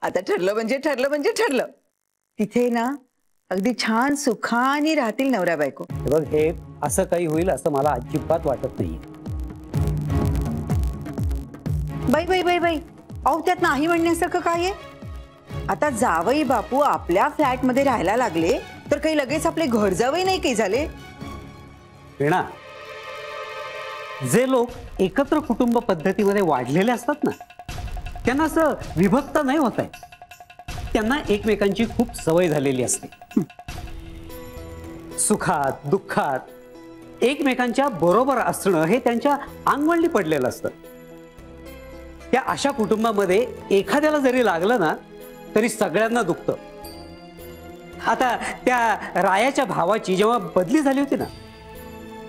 आता ठरलं म्हणजे ठरलं म्हणजे ठरलं. तिथे ना अगदी छान सुखाने राहतील नवरा बायको. बघ, हे असं काही होईल असं मला अजिबात वाटत नाही. बाई बाई बाई बाई, अहो त्यात नाही म्हणण्यासारखं काय आहे? आता जावई बापू आपल्या फ्लॅट मध्ये राहायला लागले तर काही लगेच आपले घर जावई नाही काही झाले. वीणा, जे लोक एकत्र कुटुंब पद्धतीमध्ये वाढलेले असतात ना, त्यांना असं विभक्त नाही होत आहे. त्यांना एकमेकांची खूप सवय झालेली असते. सुखात दुःखात एकमेकांच्या बरोबर असणं हे त्यांच्या अंगवळणी पडलेलं असतं. त्या अशा कुटुंबामध्ये एखाद्याला जरी लागलं ना तरी सगळ्यांना दुखतं. आता त्या रायाच्या भावाची जेव्हा बदली झाली होती ना,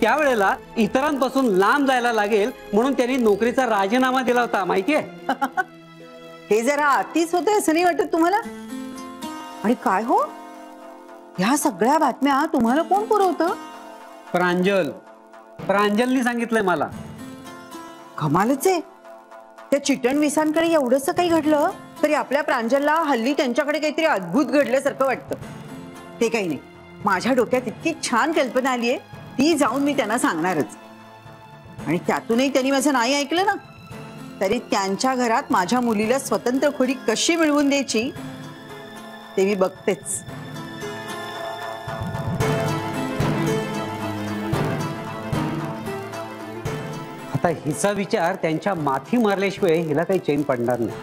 त्यावेळेला इतरांपासून लांब जायला लागेल म्हणून त्यांनी नोकरीचा राजीनामा दिला होता, माहितीये? हे जरा अतिच होते असं नाही वाटत तुम्हाला? आणि काय हो, ह्या सगळ्या बातम्या तुम्हाला कोण पुरवतं? प्रांजलनी सांगितलंय मला. कमालच आहे. त्या चिटणवीसांकडे एवढंसं काही घडलं तरी आपल्या प्रांजलला हल्ली त्यांच्याकडे काहीतरी अद्भुत घडल्यासारखं वाटतं. ते काही नाही, माझ्या डोक्यात इतकी छान कल्पना आली आहे, ती जाऊन मी त्यांना सांगणारच. आणि त्यातूनही त्यांनी माझं नाही ऐकलं ना तरी त्यांच्या घरात माझ्या मुलीला स्वतंत्र खोली कशी मिळवून द्यायची ते मी बघतेच. आता हिचा विचार त्यांच्या माथी मारल्याशिवाय हिला काही चैन पडणार नाही.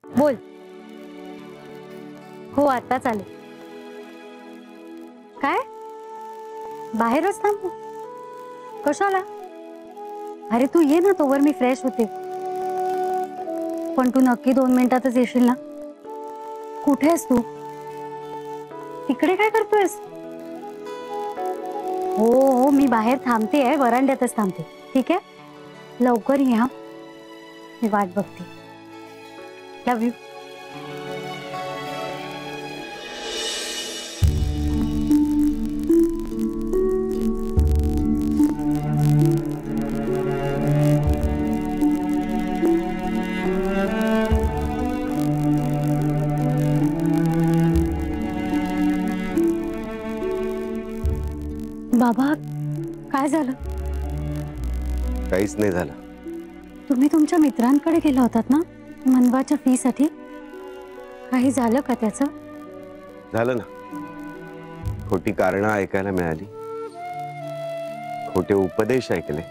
बोल. हो, आता चालेल. काय बाहेरच थांबू? कशाला? अरे तू ये ना, तोवर मी फ्रेश होते. पण तू नक्की 2 मिनिटातच येशील ना? कुठे आहेस तू? तिकडे काय करतोयस? हो हो, मी बाहेर थांबते आहे, वरांड्यातच थांबते. ठीक आहे, लवकर ये हा, मी वाट बघते. लव यू. बाबा, काय झालं? काहीच नाही झालं. तुम्ही तुमच्या मित्रांकडे गेला होतात ना मनवाच्या फी साठी? काही झालं का त्याचं? झालं ना. खोटी कारणं ऐकायला मिळाली, खोटे उपदेश ऐकले,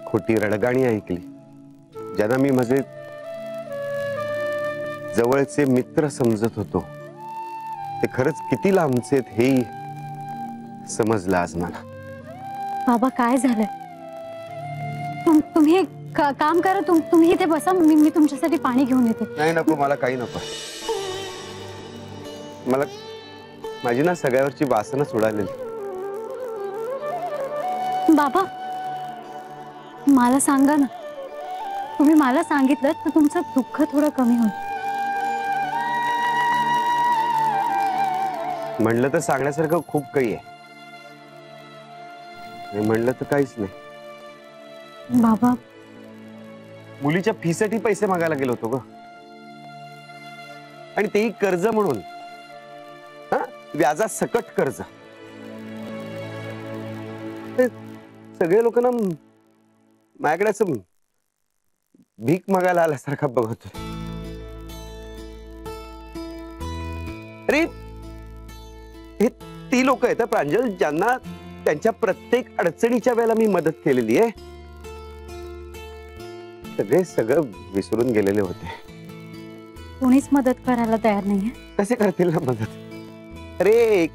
खोटी रडगाणी ऐकली. ज्यांना मी माझे जवळचे मित्र समजत होतो ते खरंच किती लांबचे आहेत हे समजलं आज मला. बाबा, काय झालंय? तुम्ही एक काम करा, तुम्ही इथे बसा, मी तुमच्यासाठी पाणी घेऊन येते. नाही, नको, मला काही नको. मला माझी ना सगळ्यावरची वासनाच उडालेली. बाबा, मला सांगा ना. तुम्ही मला सांगितलं तर तुमचं दुःख थोडं कमी होईल. म्हणलं तर सांगण्यासारखं खूप काही आहे, म्हणलं तर काहीच नाही. बाबा, मुलीच्या फीसाठी पैसे मागायला गेलो होतो ग, आणि तेही कर्ज म्हणून. व्याजा सकट कर्ज. सगळे लोक ना माझ्याकडे असं भीक मागायला आल्यासारखं बघत. अरे हे ती लोक आहेत प्रांजल ज्यांना त्यांच्या प्रत्येक अडचणीच्या वेळेला मी मदत केलेली आहे. सगळे सगळं विसरून गेलेले होते. कोणीच मदत करायला तयार नाहीये. कसे करतील ना मदत? अरे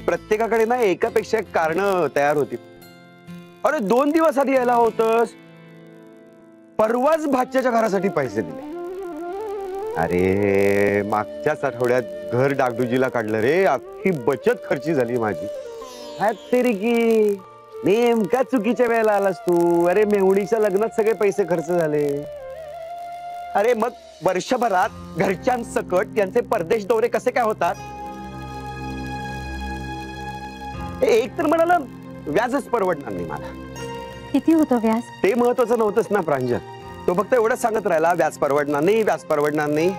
प्रत्येकाकडे ना एकापेक्षा एक कारण तयार होती. अरे 2 दिवस आधी यायला होतस, परवाच भाच्याच्या घरासाठी पैसे दिले. अरे मागच्याच आठवड्यात घर डागडुजीला काढलं रे, अख्खी बचत खर्ची झाली माझी. तरी की नेमका चुकीच्या वेळेला आलास तू. अरे मेहुणीच्या लग्नात सगळे पैसे खर्च झाले. अरे मग वर्षभरात घरच्यांसकट यांचे परदेश दौरे कसे काय होतात? एक तर म्हणाला व्याजच परवडणार नाही मला. किती होतं व्याज? ते महत्वाचं नव्हतंच ना प्रांजल. तो फक्त एवढंच सांगत राहिला, व्याज परवडणार नाही, व्याज परवडणार नाही.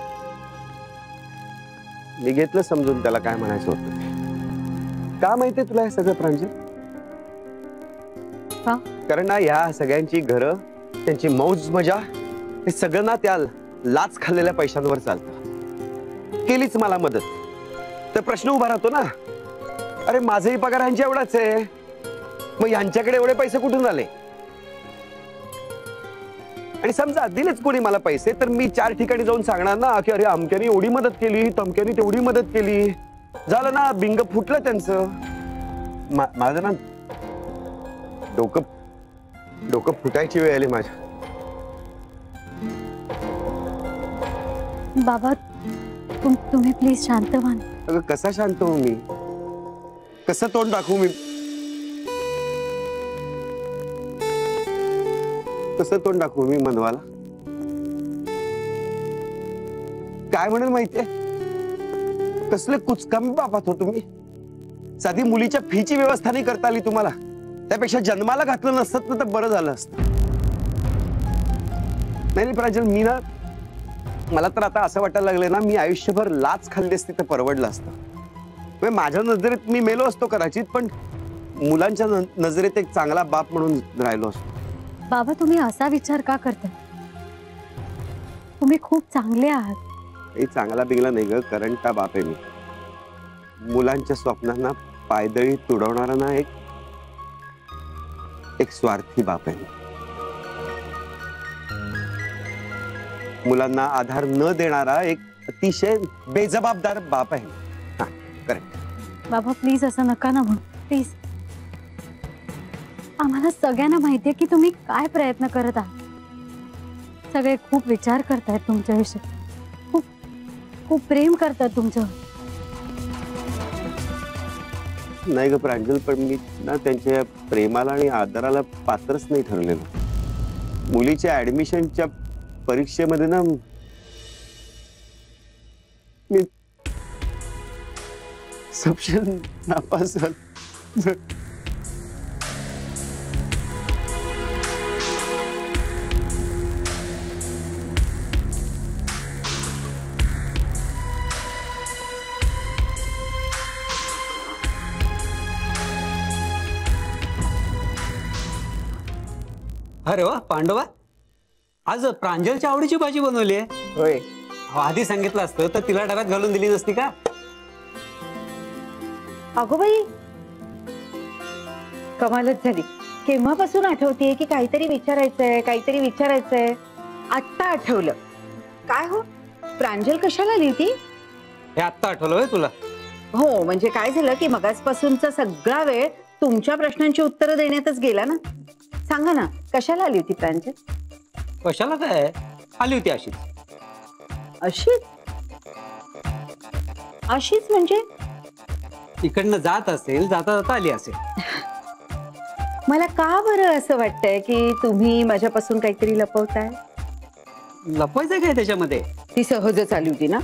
मी घेतलं समजून त्याला काय म्हणायचं होतं ते. का माहितीये तुला हे सगळं प्रांजल? का? कारण ना ह्या सगळ्यांची घरं, त्यांची मौज मजा, हे सगळं ना त्या लाच खाल्लेल्या पैशांवर चालतं. केलीच मला मदत तर प्रश्न उभा राहतो ना, अरे माझाही पगार ह्यांच्या एवढाच आहे, मग यांच्याकडे एवढे पैसे कुठून आले? आणि समजा दिलेच कोणी मला पैसे, तर मी 4 ठिकाणी जाऊन सांगणार ना की अरे अमक्याने एवढी मदत केली, तमक्याने तेवढी मदत केली. झालं ना, बिंग फुटलं त्यांचं. माझं ना डोकं फुटायची वेळ आली माझ्या. बाबा तुम्ही प्लीज शांत व्हा. अगं कसा शांत होऊ मी? कसं तोंड दाखवू मी? कसं तोंड दाखवू मी मनवाला? काय म्हणेल माहितीये? कसले कुचकामी बापात हो तुम्ही. साधी मुलीच्या फीची व्यवस्था नाही करता आली तुम्हाला. त्यापेक्षा जन्माला घातलं नसतं ना तर बरं झालं असतं. नाही प्रांजल, मी ना, मला तर आता असं वाटायला लागलं ना, मी आयुष्यभर लाच खाल्ली असती तर परवडलं असतं. माझ्या नजरेत मी मेलो असतो कदाचित, पण मुलांच्या नजरेत एक चांगला बाप म्हणून राहिलो असतो. बाबा तुम्ही असा विचार का करता? तुम्ही खूप चांगले आहात. काही चांगला बिगला नाही ग, करंटा बाप आहे मी. मुलांच्या स्वप्नांना पायदळी तुडवणारा ना एक स्वार्थी बाप आहे. मुलांना आधार न देणारा एक अतिशय बेजबाबदार बाप आहे. हा, करेक्ट. बाबा प्लीज असं नका ना म्हणू, प्लीज. आम्हाला सगळ्यांना माहितीये की तुम्ही काय प्रयत्न करत आहात. सगळे खूप विचार करतायत तुमच्याविषयी, खूप खूप प्रेम करतात तुमचं. नाही ग प्रांजल, पण मी ना त्यांच्या प्रेमाला आणि आदराला पात्रच नाही ठरलेलो. मुलीच्या ऍडमिशनच्या परीक्षेमध्ये ना मी सपशेल नापास झालो. अरे वा पांडवा, आज प्रांजलच्या आवडीची भाजी बनवली आहे. होय. आधी सांगितलं असतं तर तिला डब्यात घालून दिली नसती का? अगो बाई, कमालच झाली. केव्हापासून आठवतीये की काहीतरी विचारायचंय. आत्ता आठवलं. काय हो, प्रांजल कशाला आली होती? हे आत्ता आठवलं होय तुला? हो, म्हणजे काय झालं की मगाचपासूनचा सगळा वेळ तुमच्या प्रश्नांची उत्तरं देण्यातच गेला ना. सांगा ना, कशाला आली होती प्रांजल? कशाला काय, आली होती अशीच. अशीच? अशीच म्हणजे? इकडनं जात असेल, जाता जाता आली असेल. मला का बरं असं वाटतंय की तुम्ही माझ्यापासून काहीतरी लपवताय? लपवायचं काय त्याच्यामध्ये? ती सहजच आली होती ना,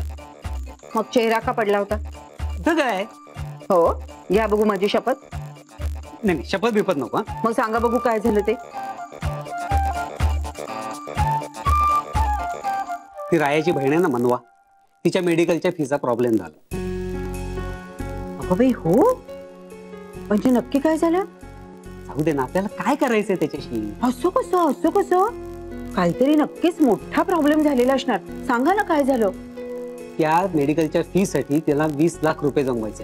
मग चेहरा का पडला होता? काय? हो, घ्या बघू माझी शपथ. नाही, शपथ बिपत नको. मग सांगा बघू काय झालं ते. ती रायाची बहीण आहे ना मनवा, तिच्या मेडिकलच्या फीचा प्रॉब्लेम झाला. अगं बाई, हो? म्हणजे नक्की काय झालं? जाऊ दे ना, आपल्याला काय करायचंय त्याच्याशी. असं कसं? काहीतरी नक्कीच मोठा प्रॉब्लेम झालेला असणार. सांगा ना काय झालं. त्या मेडिकलच्या फी साठी त्याला 20 लाख रुपये जमवायचे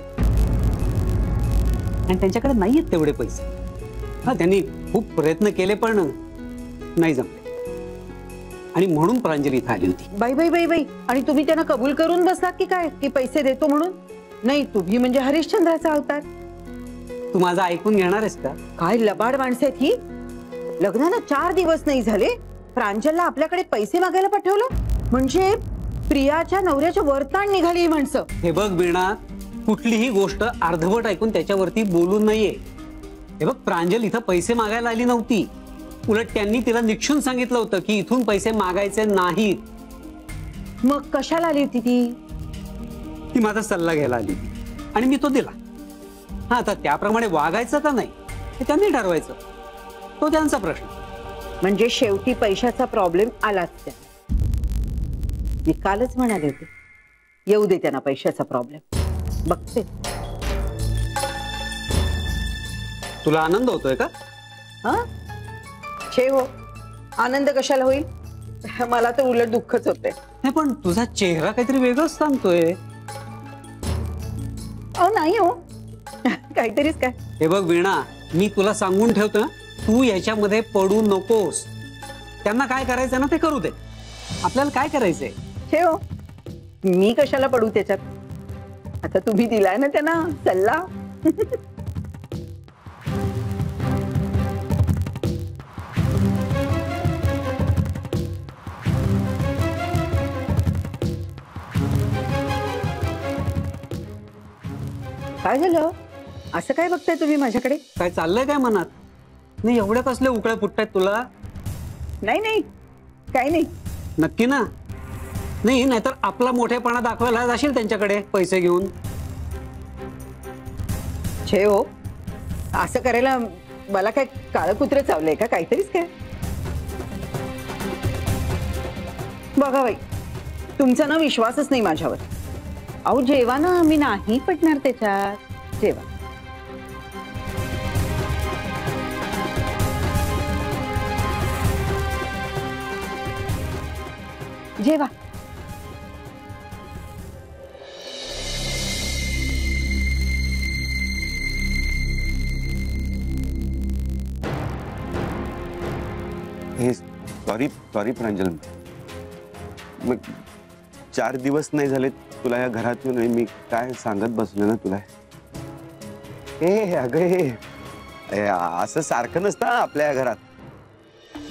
आणि त्यांच्याकडे नाहीयेत तेवढे पैसे. हा, त्यांनी खूप प्रयत्न केले पण नाही जमले आणि म्हणून प्रांजली इथं आली होती. बाई, आणि तुम्ही त्यांना कबूल करून बसलात की काय, की पैसे देतो म्हणून? नाही, तुम्ही म्हणजे हरिश्चंद्राचा अवतार. तू माझं ऐकून घेणार आहेस का? काय लबाड माणसं आहेत ही. लग्नाला 4 दिवस नाही झाले, प्रांजलला आपल्याकडे पैसे मागायला पाठवलं. म्हणजे प्रियाच्या नवऱ्याच्या वरताण निघाली ही माणसं. हे बघ वीणा, कुठलीही गोष्ट अर्धवट ऐकून त्याच्यावरती बोलू नये. हे बघ, प्रांजल इथं पैसे मागायला आली नव्हती. उलट त्यांनी तिला निक्षून सांगितलं होतं की इथून पैसे मागायचे नाहीत. मग कशाला आली होती ती? ती माझा सल्ला घ्यायला आली आणि मी तो दिला. हा, आता त्याप्रमाणे वागायचं का नाही हे त्यांनी ठरवायचं, तो त्यांचा प्रश्न. म्हणजे शेवटी पैशाचा प्रॉब्लेम आलाच त्या. मी कालच म्हणाले होते, येऊ दे त्यांना पैशाचा प्रॉब्लेम, बघते. तुला आनंद होतोय का? हा छे हो, आनंद कशाला होईल, मला तर उलट दुःखच होते. नाही पण तुझा चेहरा काहीतरी वेगळंच सांगतोय. अहो नाही हो, काहीतरीच काय. हे बघ वीणा, मी तुला सांगून ठेवतो ना, तू याच्यामध्ये पडू नकोस. त्यांना काय करायचं ना ते करू दे, आपल्याला काय करायचंय. छे हो, मी कशाला पडू त्याच्यात. आता तुम्ही दिलाय ना त्यांना सल्ला. काय झालं, असं काय बघताय तुम्ही माझ्याकडे? काय चाललंय काय मनात? नाही एवढ्या कसले उकळ्या फुटतायत तुला? नाही नाही, काही नाही. नक्की ना? नाही नाहीतर आपला मोठेपणा दाखवायला जाशील त्यांच्याकडे पैसे घेऊन. छे हो, असं करायला मला काय काळं कुत्रं चावलंय का? काहीतरीच काय. बघा बाई, तुमचा ना विश्वासच नाही माझ्यावर. अहो जेवा ना, मी नाही पटणार त्याच्यात. जेवा. जेवा. हे सॉरी सॉरी प्रांजल, मग 4 दिवस नाही झाले तुला या घरात येऊन, आणि मी काय सांगत बसलो ना तुला. हे अगं हे असं सारखं नसतं आपल्या या घरात.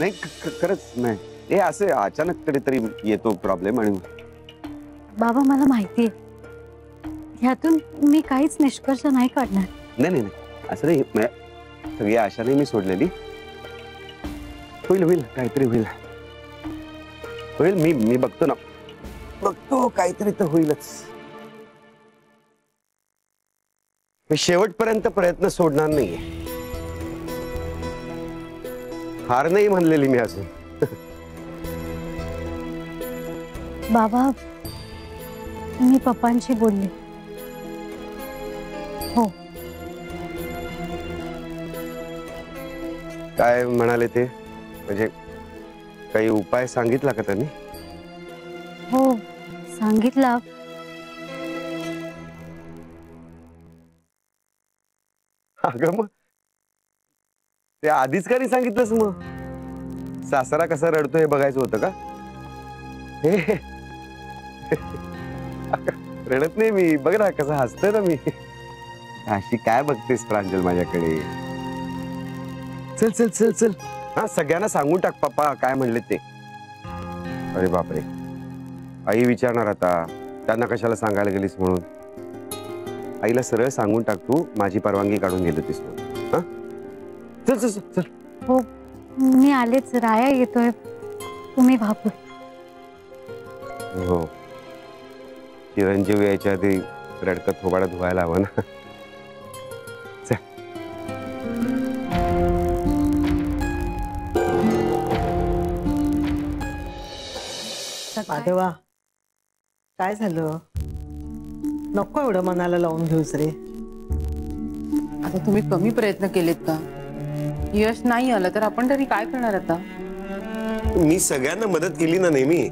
नाही खरंच नाही, हे असं अचानक कधीतरी येतो प्रॉब्लेम. आणि बाबा मला माहितीये, ह्यातून मी काहीच निष्कर्ष नाही काढणार. नाही नाही असं नाही, सगळी आशा नाही मी सोडलेली. होईल होईल, काहीतरी होईल होईल. मी बघतो ना, बघतो काहीतरी तर होईलच. मी शेवटपर्यंत प्रयत्न सोडणार नाहीये. हार नाही म्हणलेली मी अजून. बाबा मी पप्पांशी बोलले. हो. काय म्हणाले ते? म्हणजे काही उपाय सांगितला का त्यांनी? हो सांगितला. अगं मग ते आधीच का नाही सांगितलंस? मग सासरा कसा रडतो हे बघायचं होतं का? हे रडत नाही मी, बघ ना कसं हसतोय ना मी. अशी काय बघतेस प्रांजल माझ्याकडे? चल चल चल चल, हा सगळ्यांना सांगून टाक पप्पा काय म्हणले ते. अरे बापरे, आई विचारणार आता, त्यांना कशाला सांगायला गेलीस म्हणून. आईला सरळ सांगून टाक तू माझी परवानगी काढून गेली होतीस म्हणून. हा चल चल चल. हो मी आलेच, राया येतोय, तुम्ही भाबू. हो, चिरंजीव यायच्या आधी रडकत थोबाडा धुवायला हवं ना. माधवा, काय झालं? नको एवढं मनाला लावून घेऊस रे. आता तुम्ही कमी प्रयत्न केलेत का? यश नाही आलं तर आपण तरी काय करणार आता? मी सगळ्यांना मदत केली ना नेहमी,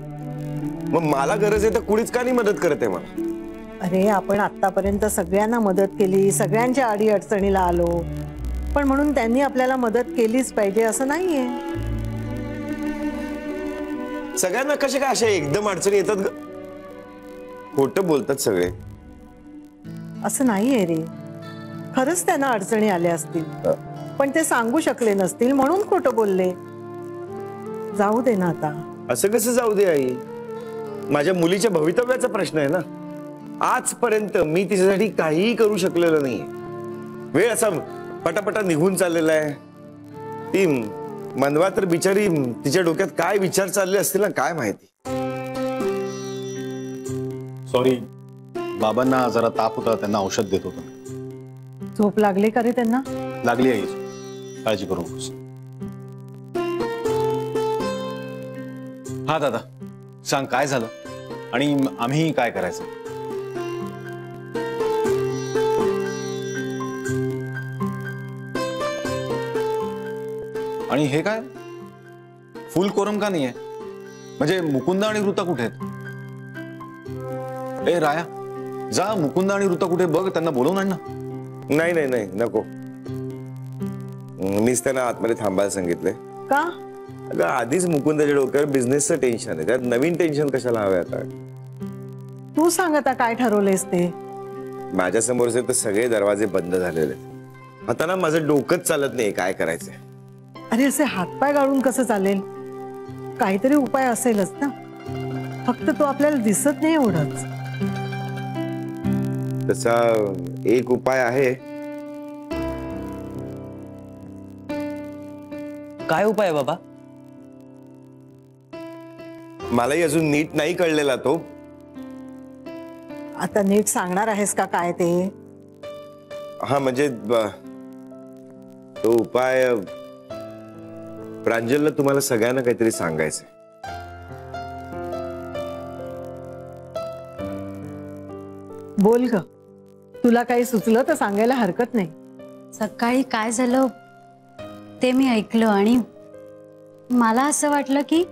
मग मला गरज आहे तर कुणीच का नाही मदत करत आहे मला? अरे आपण आतापर्यंत सगळ्यांना मदत केली, सगळ्यांच्या आडी अडचणीला आलो, पण म्हणून त्यांनी आपल्याला मदत केलीच पाहिजे असं नाहीये. सगळ्यांना कशा काय अशा एकदम अडचणी येतात ग? खोटं बोलतात सगळे. असं नाहीये रे, खरंच त्यांना अडचणी आल्या असतील, पण ते सांगू शकले नसतील म्हणून खोटं बोलले. जाऊ दे ना आता. असं कसं जाऊ दे आई? माझ्या मुलीच्या भवितव्याचा प्रश्न आहे ना. आजपर्यंत मी तिच्यासाठी काहीही करू शकलेलो नाहीये. वेळ असा पटापटा निघून चाललेला आहे. ती मनवा तर बिचारी, तिच्या डोक्यात काय विचार चालले असतील ना काय माहिती. सॉरी, बाबांना जरा ताप होता, त्यांना औषध देत होतो. झोप लागली का रे त्यांना? लागली आई. काळजी करू नकोस. हा दादा सांग काय झालं आणि आम्ही काय करायचं. आणि हे काय फुल कोरम का नाहीये? म्हणजे मुकुंदा आणि ऋता कुठे आहेत? ए राया, जा मुकुंदा आणि ऋता कुठे बघ, त्यांना बोलवून आण ना. नाही नाही नाही नको, मीच त्यांना आतमध्ये थांबायला सांगितले. का? अगं आधीच मुकुंदाच्या डोक्यावर बिझनेसचं टेन्शन आहे, त्यात नवीन टेन्शन कशाला हवं आता. तू सांग आता काय ठरवलेस ते. माझ्या समोरचे तर सगळे दरवाजे बंद झालेले. आता ना माझं डोकंच चालत नाही काय करायचंय. अरे असे हातपाय गाळून कसं चालेल? काहीतरी उपाय असेलच ना, फक्त तो आपल्याला दिसत नाही एवढंच. तसा एक उपाय आहे. काय उपाय आहे बाबा? मलाही अजून नीट नाही कळलेला तो. आता नीट सांगणार आहेस का काय ते? हा म्हणजे तो उपाय प्रांजलला तुम्हाला सगळ्यांना काहीतरी सांगायचंय. बोल ग, तुला काही सुचलं तर सांगायला हरकत नाही. सकाळी काय झालं ते मी ऐकलं आणि मला असं वाटलं की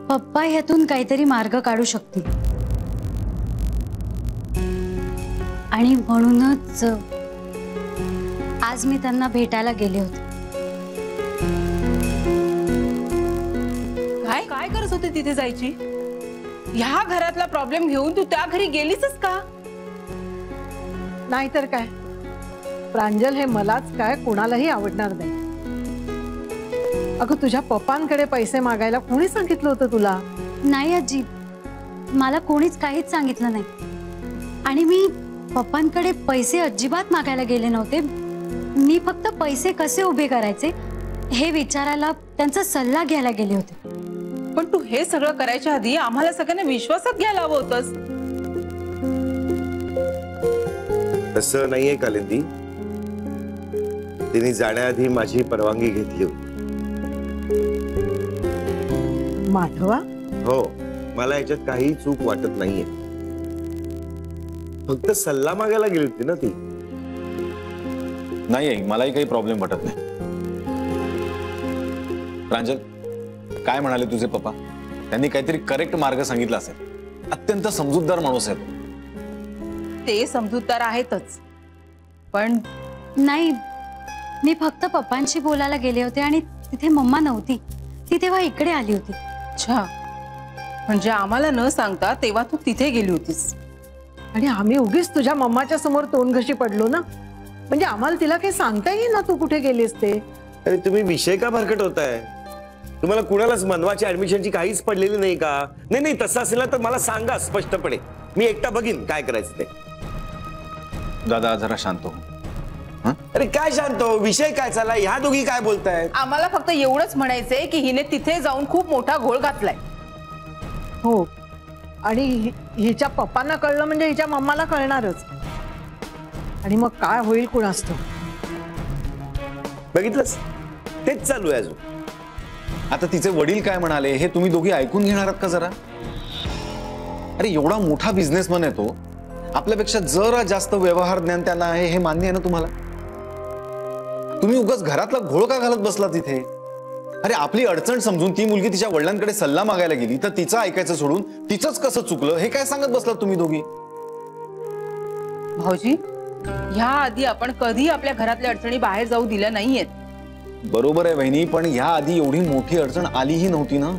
पप्पा ह्यातून काहीतरी मार्ग काढू शकतील आणि म्हणूनच आज मी त्यांना भेटायला गेले होते. काय काय करत होते तिथे जायची? ह्या घरातला प्रॉब्लेम घेऊन तू त्या घरी गेलीसच का? नाहीतर काय, प्रांजल हे मलाच काय कोणालाही आवडणार नाही. अगं तुझ्या पप्पांकडे पैसे मागायला कोणी सांगितलं होतं तुला? नाही आजी, मला कोणीच काहीच सांगितलं नाही आणि मी पप्पांकडे पैसे अजिबात मागायला गेले नव्हते. मी फक्त पैसे कसे उभे करायचे हे विचारायला त्यांचा सल्ला घ्यायला गेले होते. पण तू हे सगळं करायच्या आधी आम्हाला सगळ्यांना विश्वासात घ्यायला हवं होतंस. तसं नाहीये कालिंदी, तिने जाण्याआधी माझी परवानगी घेतली होती. माधवा, हो, मला याच्यात काही चूक वाटत नाहीये. फक्त सल्ला मागायला गेली होती ना ती. नाही आई, मलाही काही प्रॉब्लेम वाटत नाही. प्रांजल, काय म्हणाले तुझे पप्पा? त्यांनी काहीतरी करेक्ट मार्ग सांगितला असेल. अत्यंत समजूतदार माणूस आहे. ते समजूतदार आहेतच, पण नाही, मी फक्त पप्पांशी बोलायला गेले होते आणि तिथे मम्मा नव्हती. ती तेव्हा इकडे आली होती. अच्छा, म्हणजे आम्हाला न सांगता तेव्हा तू तिथे गेली होतीस. आणि आम्ही उगीच तुझ्या मम्माच्या समोर तोंडघशी पडलो ना. म्हणजे आम्हाला तिला काही सांगता येईल ना तू कुठे गेलीस ते. अरे तुम्ही विषय का भरकटवताय? तुम्हाला कुणालाच मनवाची ऍडमिशनची काहीच पडलेली नाही का? नाही नाही, तसं असेल ना तर मला सांगा स्पष्टपणे, मी एकटा बघीन काय करायचं ते. दादा जरा शांत हो. अरे काय शांत हो, विषय काय चालला? ह्या दोघी काय बोलतायत? आम्हाला फक्त एवढंच म्हणायचंय की हिने तिथे जाऊन खूप मोठा घोळ घातलाय. हो, आणि हिच्या पप्पांना कळलं म्हणजे हिच्या मम्माला कळणारच. आणि मग काय होईल कुणास ठाऊक. बघितलंस, तेच चालू आहे अजून. आता तिचे वडील काय म्हणाले हे तुम्ही दोघी ऐकून घेणार आहात का जरा? अरे एवढा मोठा बिझनेसमन आहे तो, आपल्यापेक्षा जरा जास्त व्यवहार ज्ञान त्यांना आहे हे मान्य आहे ना तुम्हाला? तुम्ही उगाच घरातला घोळ का घालत बसला तिथे? अरे आपली अडचण समजून ती मुलगी तिच्या वडिलांकडे सल्ला मागायला गेली तर तिचं ऐकायचं सोडून तिचंच कसं चुकलं हे काय सांगत बसलात तुम्ही दोघी? भाऊजी, ह्या आधी आपण कधी आपल्या घरातल्या अडचणी बाहेर जाऊ दिल्या नाहीयेत. बरोबर आहे बहिणी, पण ह्या आधी एवढी मोठी अडचण आलीही नव्हती ना.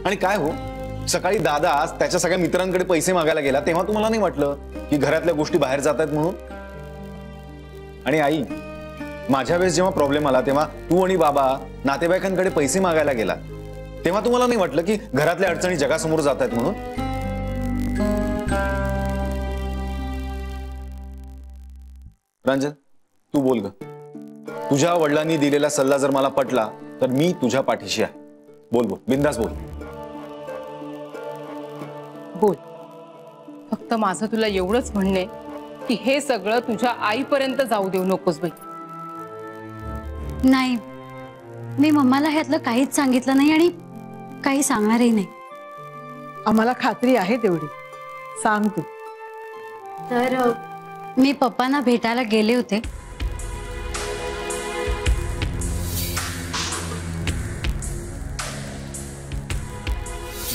आणि काय हो, सकाळी दादा आज त्याच्या सगळ्या मित्रांकडे पैसे मागायला गेला तेव्हा तुम्हाला नाही वाटलं की घरातल्या गोष्टी बाहेर जात आहेत म्हणून? आणि आई, माझ्या वेळेस जेव्हा प्रॉब्लेम आला तेव्हा तू आणि बाबा नातेवाईकांकडे पैसे मागायला गेला तेव्हा तुम्हाला नाही वाटलं की घरातल्या अडचणी जगासमोर जात आहेत म्हणून? प्रांजल, तू बोल ग. तुझ्या वडिलांनी दिलेला सल्ला जर मला पटला तर मी तुझ्या पाठीशी आहे. बोल बोल, बिंदास बोल. बोल. फक्त माझं तुला एवढंच म्हणणे की हे सगळं तुझ्या आईपर्यंत जाऊ देऊ नकोस बाई. नाही, मी मम्माला ह्यातलं काहीच सांगितलं नाही आणि काही सांगणारही नाही. आम्हाला खात्री आहे तेवढी. सांग तू. तर मी पप्पांना भेटायला गेले होते.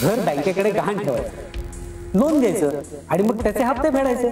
घर बँकेकडे गहाण ठेवायचं, लोन द्यायचं आणि मग त्याचे हप्ते फेडायचे.